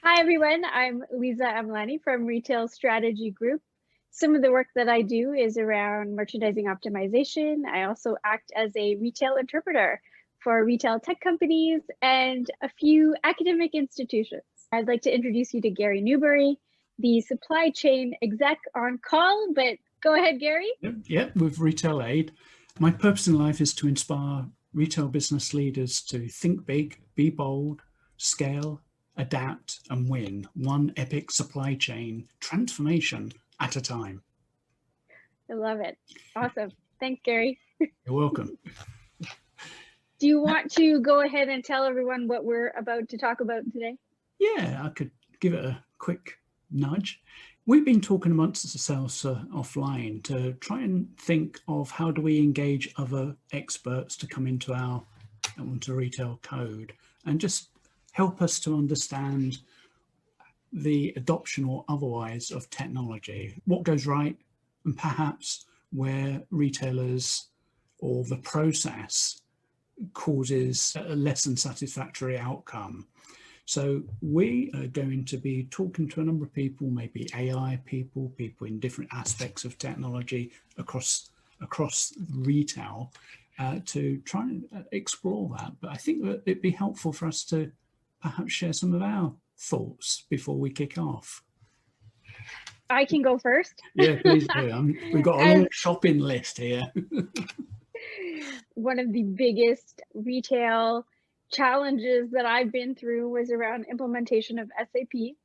Hi, everyone. I'm Liza from Retail Strategy Group. Some of the work that I do is around merchandising optimization. I also act as a retail interpreter for retail tech companies and a few academic institutions. I'd like to introduce you to Gary Newberry, the supply chain exec on call, but go ahead, Gary. Yep, with Retail Aid. My purpose in life is to inspire retail business leaders to think big, be bold, scale, adapt, and win one epic supply chain transformation at a time. I love it. Awesome. Thanks, Gary. You're welcome. Do you want to go ahead and tell everyone what we're about to talk about today? Yeah, I could give it a quick nudge. We've been talking amongst ourselves offline to try and think of how do we engage other experts to come onto retail code and just help us to understand the adoption or otherwise of technology, what goes right, and perhaps where retailers or the process causes a less than satisfactory outcome. So we are going to be talking to a number of people, maybe AI people in different aspects of technology across retail, to try and explore that. But I think that it'd be helpful for us to perhaps share some of our thoughts before we kick off. I can go first. Yeah, please do. We've got a long shopping list here. One of the biggest retail challenges that I've been through was around implementation of SAP.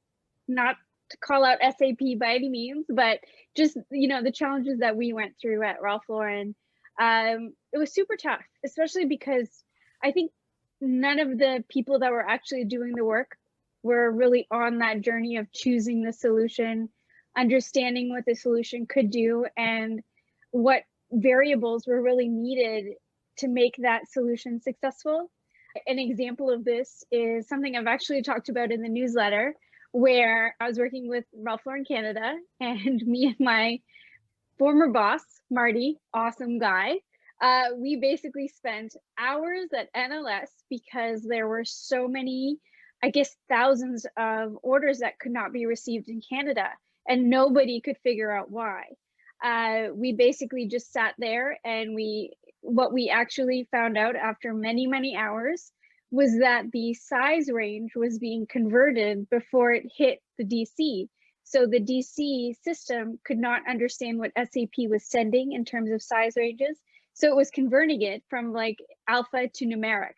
Not to call out SAP by any means, but just, the challenges that we went through at Ralph Lauren. It was super tough, especially because I think none of the people that were actually doing the work were really on that journey of choosing the solution, understanding what the solution could do, and what variables were really needed to make that solution successful. An example of this is something I've actually talked about in the newsletter, where I was working with Ralph Lauren Canada, and me and my former boss, Marty, awesome guy, we basically spent hours at NLS because there were so many, I guess, thousands of orders that could not be received in Canada, and nobody could figure out why. We basically just sat there, and what we actually found out after many, many hours was that the size range was being converted before it hit the DC. So the DC system could not understand what SAP was sending in terms of size ranges. So it was converting it from like alpha to numeric.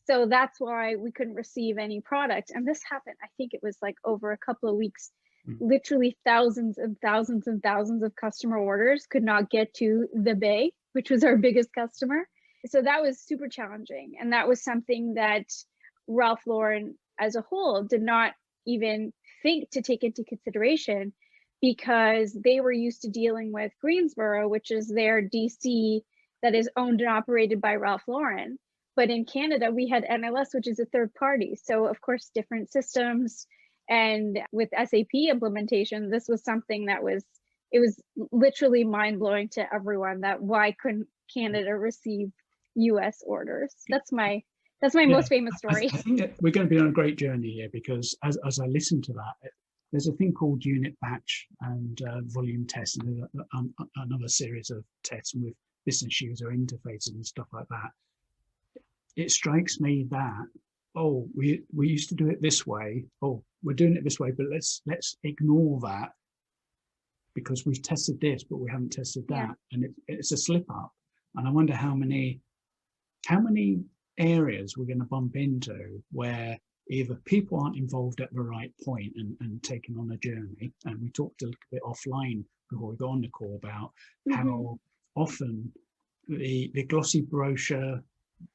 So that's why we couldn't receive any product. And this happened, I think it was like over a couple of weeks. Literally thousands and thousands and thousands of customer orders could not get to the Bay, which was our biggest customer. So that was super challenging. And that was something that Ralph Lauren as a whole did not even think to take into consideration, because they were used to dealing with Greensboro, which is their DC that is owned and operated by Ralph Lauren. But in Canada, we had NLS, which is a third party. So of course, different systems. And with SAP implementation, this was something that was literally mind-blowing to everyone, that why couldn't Canada receive US orders? That's my most famous story. I think that we're going to be on a great journey here, because as I listen to that, there's a thing called unit batch and volume tests, and another series of tests with business user interfaces and stuff like that. It strikes me that, oh, we used to do it this way. Oh, we're doing it this way, but let's ignore that because we've tested this, but we haven't tested that, and it's a slip up. And I wonder how many areas we're going to bump into where either people aren't involved at the right point and taken on a journey. And we talked a little bit offline before we got on the call about how often the glossy brochure,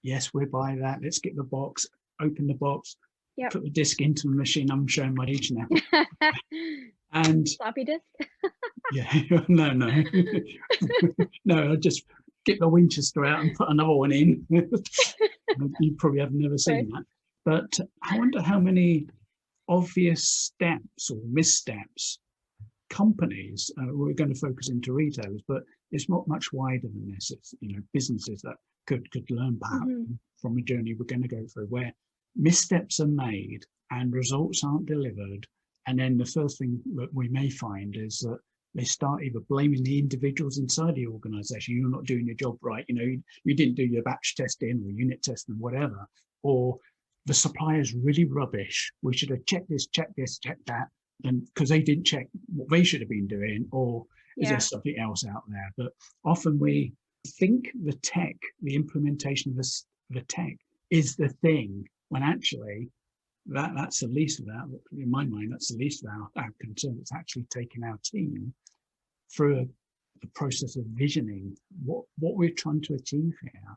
yes, we'll buy that, let's get the box, open the box, put the disc into the machine. I'm showing my age now. And floppy disk. no, I just get the Winchester out and put another one in. You probably have never seen that. But I wonder how many obvious steps or missteps companies, we're going to focus into retailers, but it's not much wider than this. It's businesses that could learn perhaps from a journey we're going to go through, where missteps are made and results aren't delivered. And then the first thing that we may find is that they start either blaming the individuals inside the organization. You're not doing your job right. You didn't do your batch testing or unit testing, whatever, or the supplier's really rubbish. We should have checked this, checked that. And because they didn't check what they should have been doing, or is there something else out there? But often we think the implementation of the tech is the thing, when actually that's the least of our, in my mind, that's the least of our concern. It's actually taking our team through the process of visioning what we're trying to achieve here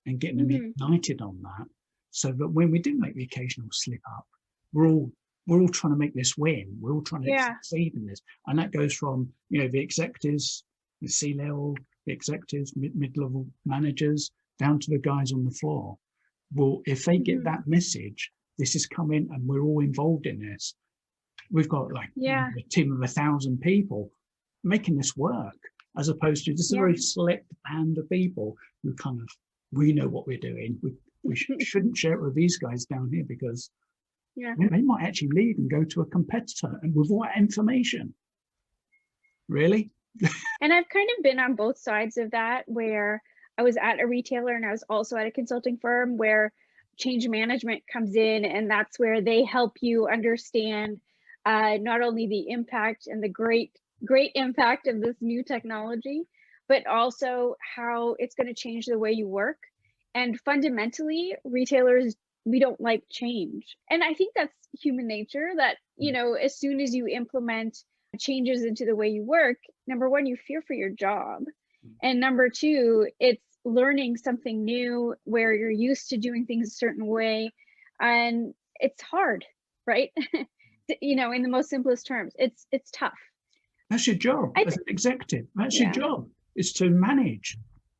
and getting them ignited on that, so that when we do make the occasional slip up, we're all trying to make this win. We're all trying to succeed in this. And that goes from, the executives, the C-level, the executives, mid-level managers, down to the guys on the floor. Well, if they get that message, this is coming and we're all involved in this. We've got a team of 1,000 people making this work, as opposed to just a very select band of people who we know what we're doing. We shouldn't share it with these guys down here, because they might actually leave and go to a competitor and with all that information. Really? And I've kind of been on both sides of that, where I was at a retailer and I was also at a consulting firm where change management comes in, and that's where they help you understand not only the impact and the great impact of this new technology, but also how it's going to change the way you work. And fundamentally, retailers, we don't like change. And I think that's human nature, that, as soon as you implement changes into the way you work, number one, you fear for your job. And number two, it's learning something new where you're used to doing things a certain way. And it's hard, right? In the most simplest terms, it's tough. That's your job as an executive. That's your job, is to manage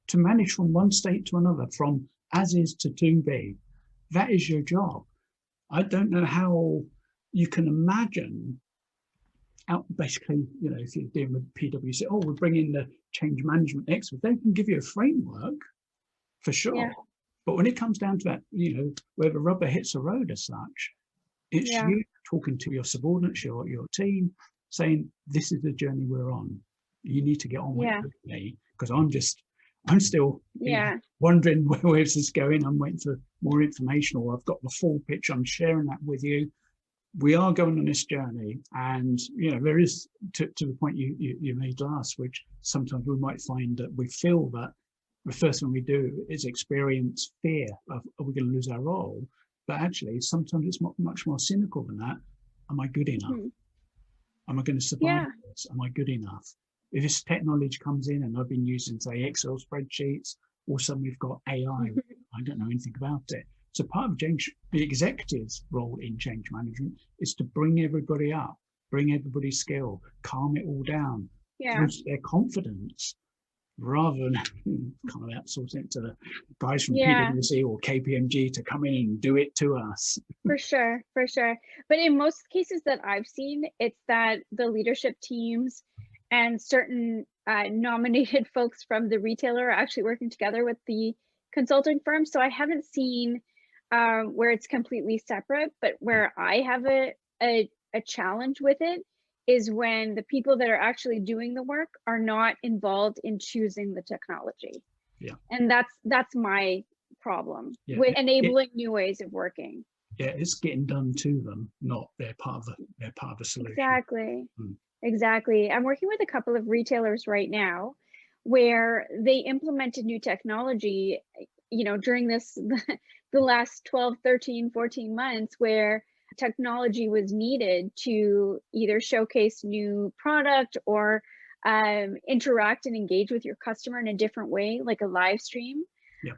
from one state to another, from as is to be. That is your job. I don't know how you can imagine basically, if you're dealing with PwC, we're bringing the change management experts. They can give you a framework for sure. But when it comes down to that, where the rubber hits the road as such, it's you talking to your subordinates, your team, saying, this is the journey we're on. You need to get on with me, because I'm still wondering where this is going. I'm waiting for more information, or I've got the full picture. I'm sharing that with you. We are going on this journey, and there is to the point you made last, which sometimes we might find that we feel that the first thing we do is experience fear of, are we going to lose our role? But actually, sometimes it's much more cynical than that. Am I good enough? Am I going to survive this? Am I good enough? If this technology comes in, and I've been using, say, Excel spreadsheets, or some we've got AI, I don't know anything about it. So part of the executive's role in change management is to bring everybody up, bring everybody's skill, calm it all down, boost their confidence, rather than kind of outsource it to the guys from PwC or KPMG to come in and do it to us. For sure. But in most cases that I've seen, it's that the leadership teams and certain nominated folks from the retailer are actually working together with the consulting firm. So I haven't seen where it's completely separate, but where I have a challenge with it is when the people that are actually doing the work are not involved in choosing the technology. And that's my problem with enabling new ways of working. It's getting done to them, not they're part of the solution. Exactly. I'm working with a couple of retailers right now where they implemented new technology, during the last 12, 13, 14 months, where technology was needed to either showcase new product or interact and engage with your customer in a different way, like a live stream.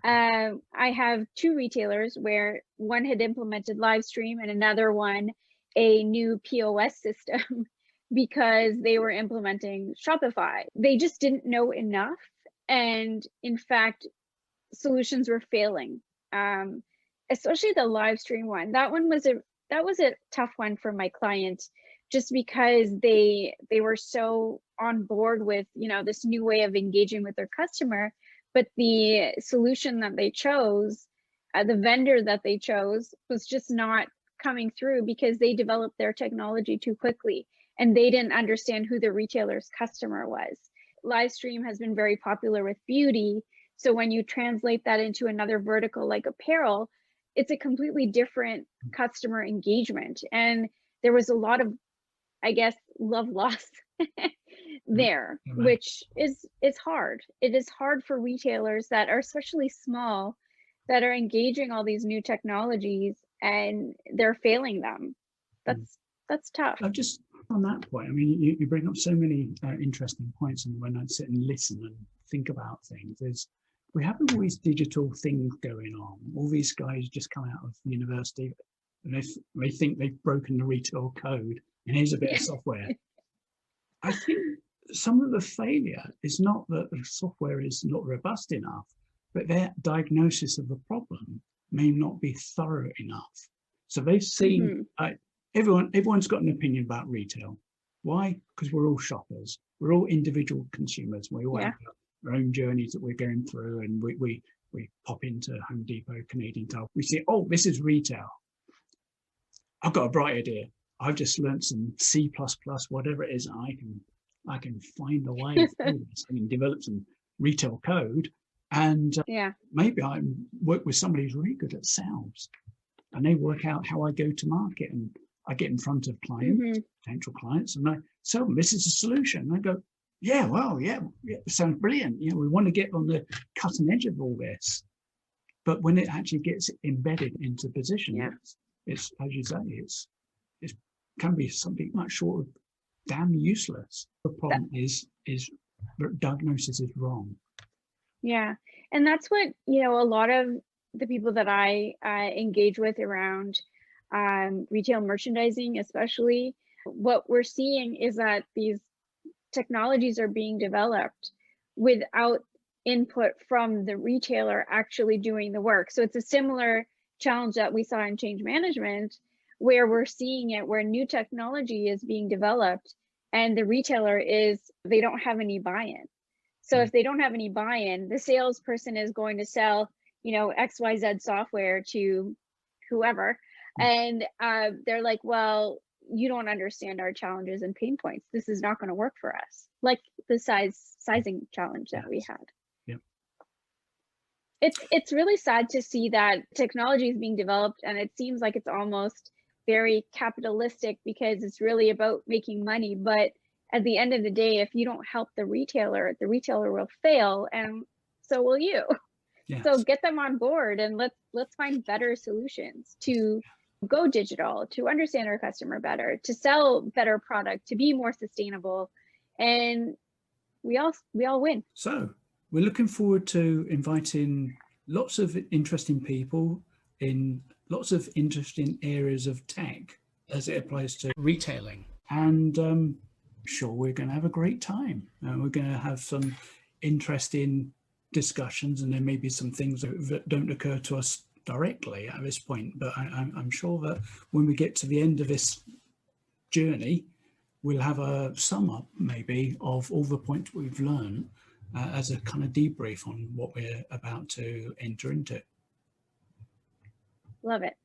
I have two retailers where one had implemented live stream and another one a new POS system because they were implementing Shopify. They just didn't know enough. And in fact, solutions were failing, especially the live stream one. That was a tough one for my client, just because they were so on board with this new way of engaging with their customer, but the solution that they chose, the vendor that they chose, was just not coming through because they developed their technology too quickly and they didn't understand who the retailer's customer was. Live stream has been very popular with beauty. So when you translate that into another vertical like apparel, it's a completely different customer engagement. And there was a lot of, I guess, love lost there, which is hard. It is hard for retailers that are especially small, that are engaging all these new technologies and they're failing them. That's tough. Just on that point, I mean, you bring up so many interesting points, and when I sit and listen and think about things, we have all these digital things going on. All these guys just come out of university and they think they've broken the retail code, and here's a bit of software. I think some of the failure is not that the software is not robust enough, but their diagnosis of the problem may not be thorough enough. So they've seen, everyone's got an opinion about retail. Why? Because we're all shoppers. We're all individual consumers. We all have our own journeys that we're going through, and we pop into Home Depot, Canadian Tire. We see, oh, this is retail. I've got a bright idea. I've just learned some C++, whatever it is. I can find a way through this. I can develop some retail code, and maybe I work with somebody who's really good at sales, and they work out how I go to market, and I get in front of clients, potential clients, and I tell them this is a solution. And I go, it sounds brilliant. You know, we want to get on the cutting edge of all this, but when it actually gets embedded into position, it's as you say, it can be something much short of damn useless. The problem is that diagnosis is wrong. Yeah, and that's what, you know, a lot of the people that I engage with around retail merchandising, especially, what we're seeing is that these technologies are being developed without input from the retailer actually doing the work. So it's a similar challenge that we saw in change management, where we're seeing it, where new technology is being developed and the retailer they don't have any buy-in. So if they don't have any buy-in, the salesperson is going to sell, you know, XYZ software to whoever. And they're like, well, you don't understand our challenges and pain points. This is not going to work for us. Like the sizing challenge that we had. It's really sad to see that technology is being developed, and it seems like it's almost very capitalistic because it's really about making money. But at the end of the day, if you don't help the retailer will fail, and so will you. So get them on board, and let's find better solutions to go digital, to understand our customer better, to sell better product, to be more sustainable, and we all win. So we're looking forward to inviting lots of interesting people in lots of interesting areas of tech as it applies to retailing. And I'm sure we're going to have a great time. We're going to have some interesting discussions, and there may be some things that don't occur to us directly at this point. But I'm sure that when we get to the end of this journey, we'll have a sum up maybe of all the points we've learned as a kind of debrief on what we're about to enter into. Love it.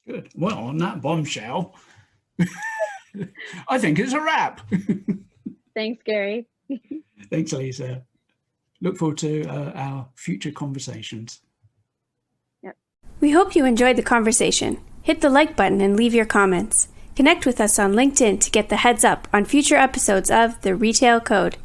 Good. Well, on that bombshell, I think it's a wrap. Thanks, Gary. Thanks, Lisa. Look forward to our future conversations. Yep. We hope you enjoyed the conversation. Hit the like button and leave your comments. Connect with us on LinkedIn to get the heads up on future episodes of The Retail Code.